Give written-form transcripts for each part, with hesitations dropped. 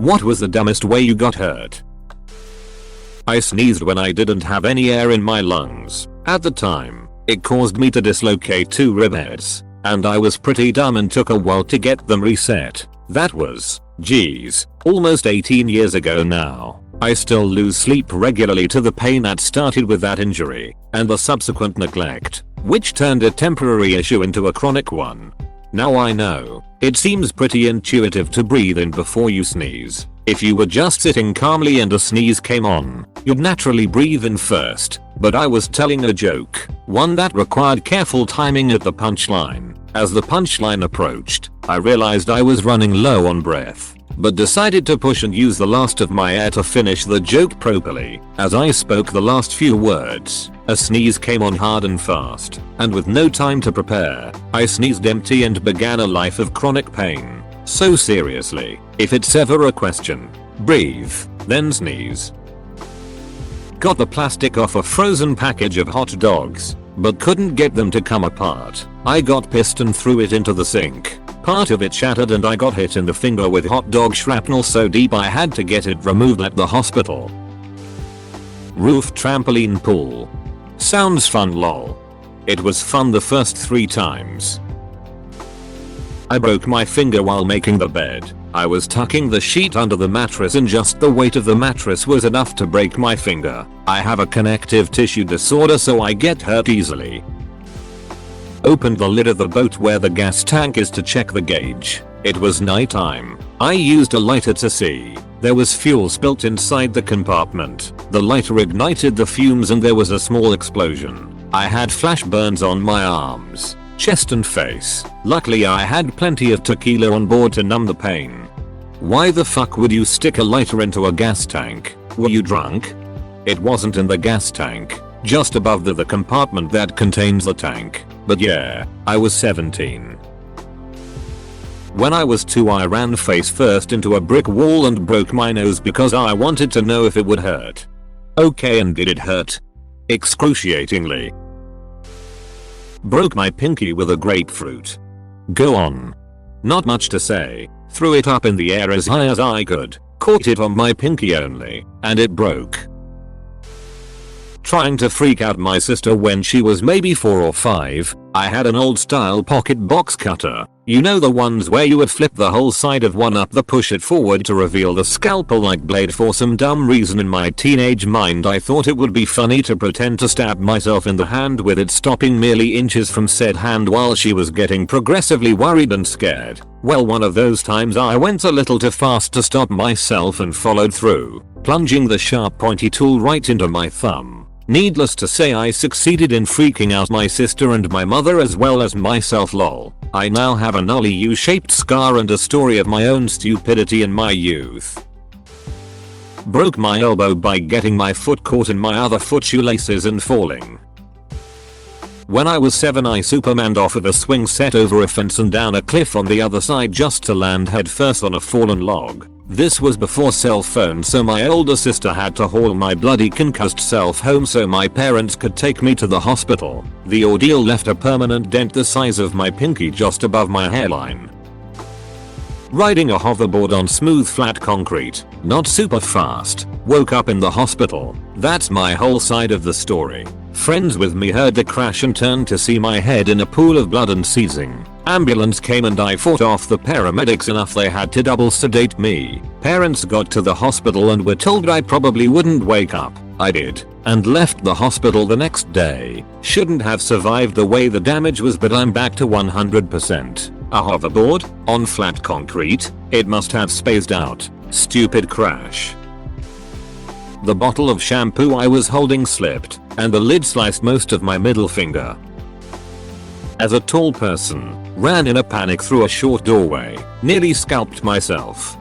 What was the dumbest way you got hurt? I sneezed when I didn't have any air in my lungs. At the time, it caused me to dislocate 2 ribs, and I was pretty dumb and took a while to get them reset. That was, geez, almost 18 years ago now. I still lose sleep regularly to the pain that started with that injury, and the subsequent neglect, which turned a temporary issue into a chronic one. Now I know, it seems pretty intuitive to breathe in before you sneeze. If you were just sitting calmly and a sneeze came on, you'd naturally breathe in first, but I was telling a joke, one that required careful timing at the punchline. As the punchline approached, I realized I was running low on breath, but decided to push and use the last of my air to finish the joke properly. As I spoke the last few words, a sneeze came on hard and fast, and with no time to prepare, I sneezed empty and began a life of chronic pain. So seriously, if it's ever a question, breathe, then sneeze. Got the plastic off a frozen package of hot dogs, but couldn't get them to come apart. I got pissed and threw it into the sink. Part of it shattered and I got hit in the finger with hot dog shrapnel so deep I had to get it removed at the hospital. Roof trampoline pool. Sounds fun lol. It was fun the first 3 times. I broke my finger while making the bed. I was tucking the sheet under the mattress and just the weight of the mattress was enough to break my finger. I have a connective tissue disorder so I get hurt easily. Opened the lid of the boat where the gas tank is to check the gauge. It was nighttime. I used a lighter to see. There was fuel spilt inside the compartment. The lighter ignited the fumes and there was a small explosion. I had flash burns on my arms, chest and face. Luckily I had plenty of tequila on board to numb the pain. Why the fuck would you stick a lighter into a gas tank? Were you drunk? It wasn't in the gas tank, just above the compartment that contains the tank. But yeah, I was 17. When I was 2 I ran face first into a brick wall and broke my nose because I wanted to know if it would hurt. Okay, and did it hurt? Excruciatingly. Broke my pinky with a grapefruit. Go on. Not much to say. Threw it up in the air as high as I could. Caught it on my pinky only, and it broke. Trying to freak out my sister when she was maybe 4 or 5, I had an old style pocket box cutter. You know, the ones where you would flip the whole side of one up to push it forward to reveal the scalpel like blade. For some dumb reason in my teenage mind I thought it would be funny to pretend to stab myself in the hand with it stopping merely inches from said hand while she was getting progressively worried and scared. Well, one of those times I went a little too fast to stop myself and followed through, plunging the sharp pointy tool right into my thumb. Needless to say I succeeded in freaking out my sister and my mother as well as myself lol. I now have a gnarly U-shaped scar and a story of my own stupidity in my youth. Broke my elbow by getting my foot caught in my other foot shoelaces and falling. When I was 7 I supermaned off of a swing set over a fence and down a cliff on the other side just to land headfirst on a fallen log. This was before cell phones, so my older sister had to haul my bloody concussed self home so my parents could take me to the hospital. The ordeal left a permanent dent the size of my pinky just above my hairline. Riding a hoverboard on smooth flat concrete, not super fast, woke up in the hospital. That's my whole side of the story. Friends with me heard the crash and turned to see my head in a pool of blood and seizing. Ambulance came and I fought off the paramedics enough they had to double sedate me. Parents got to the hospital and were told I probably wouldn't wake up. I did, and left the hospital the next day. Shouldn't have survived the way the damage was, but I'm back to 100%. A hoverboard? On flat concrete? It must have spaced out. Stupid crash. The bottle of shampoo I was holding slipped, and the lid sliced most of my middle finger. As a tall person, ran in a panic through a short doorway, nearly scalped myself.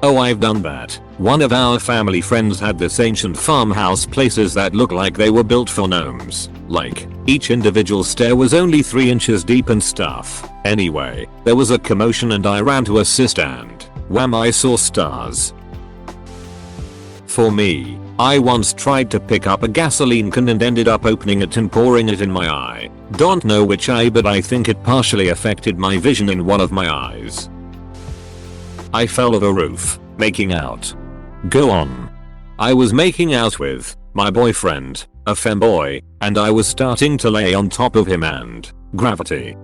Oh, I've done that. One of our family friends had this ancient farmhouse places that look like they were built for gnomes. Like, each individual stair was only 3 inches deep and stuff. Anyway, there was a commotion and I ran to assist and wham, I saw stars. For me, I once tried to pick up a gasoline can and ended up opening it and pouring it in my eye. Don't know which eye, but I think it partially affected my vision in one of my eyes. I fell off a roof, Making out. Go on. I was making out with my boyfriend, a femboy, and I was starting to lay on top of him and gravity.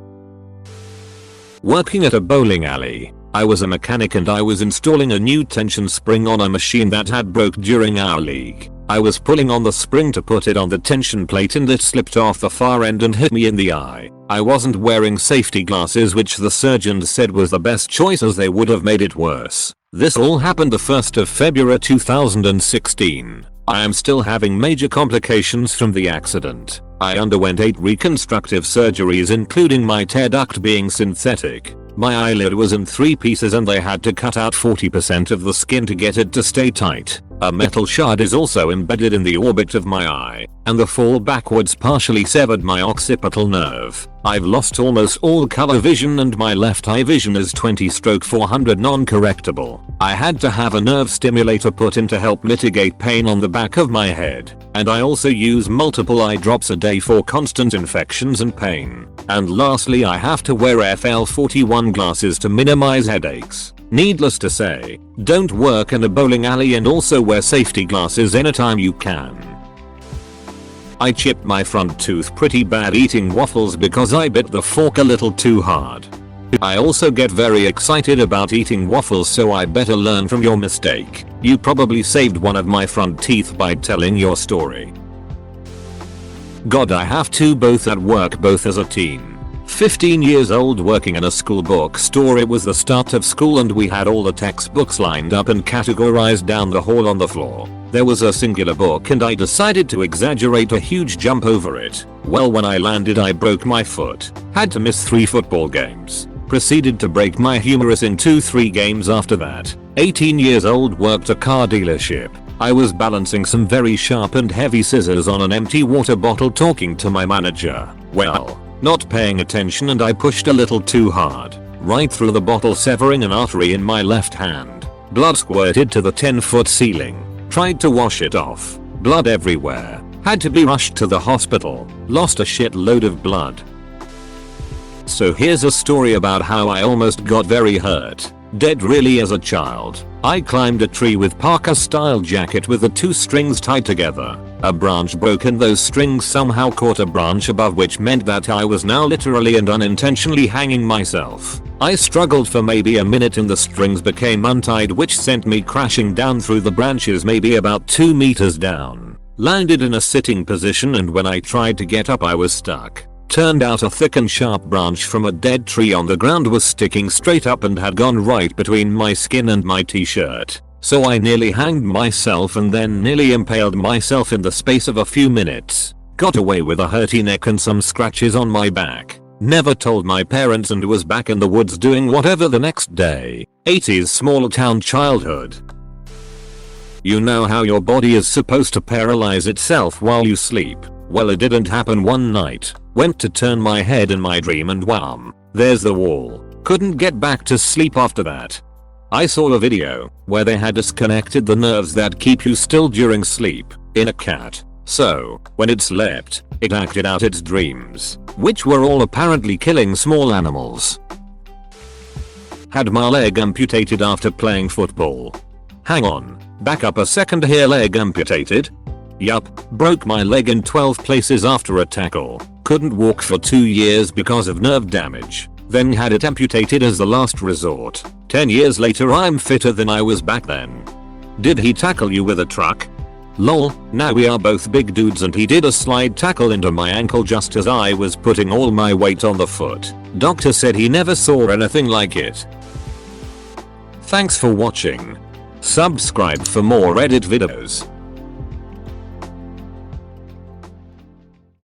Working at a bowling alley. I was a mechanic and I was installing a new tension spring on a machine that had broke during our league. I was pulling on the spring to put it on the tension plate and it slipped off the far end and hit me in the eye. I wasn't wearing safety glasses, which the surgeon said was the best choice as they would have made it worse. This all happened the 1st of February 2016. I am still having major complications from the accident. I underwent 8 reconstructive surgeries, including my tear duct being synthetic. My eyelid was in 3 pieces and they had to cut out 40% of the skin to get it to stay tight. A metal shard is also embedded in the orbit of my eye, and the fall backwards partially severed my occipital nerve. I've lost almost all color vision and my left eye vision is 20/400 non-correctable. I had to have a nerve stimulator put in to help mitigate pain on the back of my head, and I also use multiple eye drops a day for constant infections and pain. And lastly, I have to wear FL41 glasses to minimize headaches. Needless to say, don't work in a bowling alley and also wear safety glasses anytime you can. I chipped my front tooth pretty bad eating waffles because I bit the fork a little too hard. I also get very excited about eating waffles, so I better learn from your mistake. You probably saved one of my front teeth by telling your story. God, I have to both at work, both as a teen. 15 years old, working in a school bookstore. It was the start of school and we had all the textbooks lined up and categorized down the hall on the floor. There was a singular book and I decided to exaggerate a huge jump over it. Well, when I landed I broke my foot. Had to miss 3 football games. Proceeded to break my humerus in 2-3 games after that. 18 years old, worked a car dealership. I was balancing some very sharp and heavy scissors on an empty water bottle talking to my manager. Well, not paying attention and I pushed a little too hard. Right through the bottle, severing an artery in my left hand. Blood squirted to the 10-foot ceiling. Tried to wash it off. Blood everywhere. Had to be rushed to the hospital. Lost a shitload of blood. So here's a story about how I almost got very hurt. Dead really as a child. I climbed a tree with Parker style jacket with the 2 strings tied together. A branch broke and those strings somehow caught a branch above, which meant that I was now literally and unintentionally hanging myself. I struggled for maybe a minute and the strings became untied, which sent me crashing down through the branches maybe about 2 meters down. Landed in a sitting position and when I tried to get up I was stuck. Turned out a thick and sharp branch from a dead tree on the ground was sticking straight up and had gone right between my skin and my t-shirt. So I nearly hanged myself and then nearly impaled myself in the space of a few minutes. Got away with a hurty neck and some scratches on my back. Never told my parents and was back in the woods doing whatever the next day. 80s small town childhood. You know how your body is supposed to paralyze itself while you sleep? Well, it didn't happen one night. Went to turn my head in my dream and wham, there's the wall. Couldn't get back to sleep after that. I saw a video where they had disconnected the nerves that keep you still during sleep in a cat. So, when it slept, it acted out its dreams, which were all apparently killing small animals. Had my leg amputated after playing football. Hang on, back up a second here, leg amputated? Yup, broke my leg in 12 places after a tackle. Couldn't walk for 2 years because of nerve damage. Then had it amputated as the last resort. 10 years later I'm fitter than I was back then. Did he tackle you with a truck? Lol, now we are both big dudes and he did a slide tackle into my ankle just as I was putting all my weight on the foot. Doctor said he never saw anything like it. Thanks for watching. Subscribe for more Reddit videos.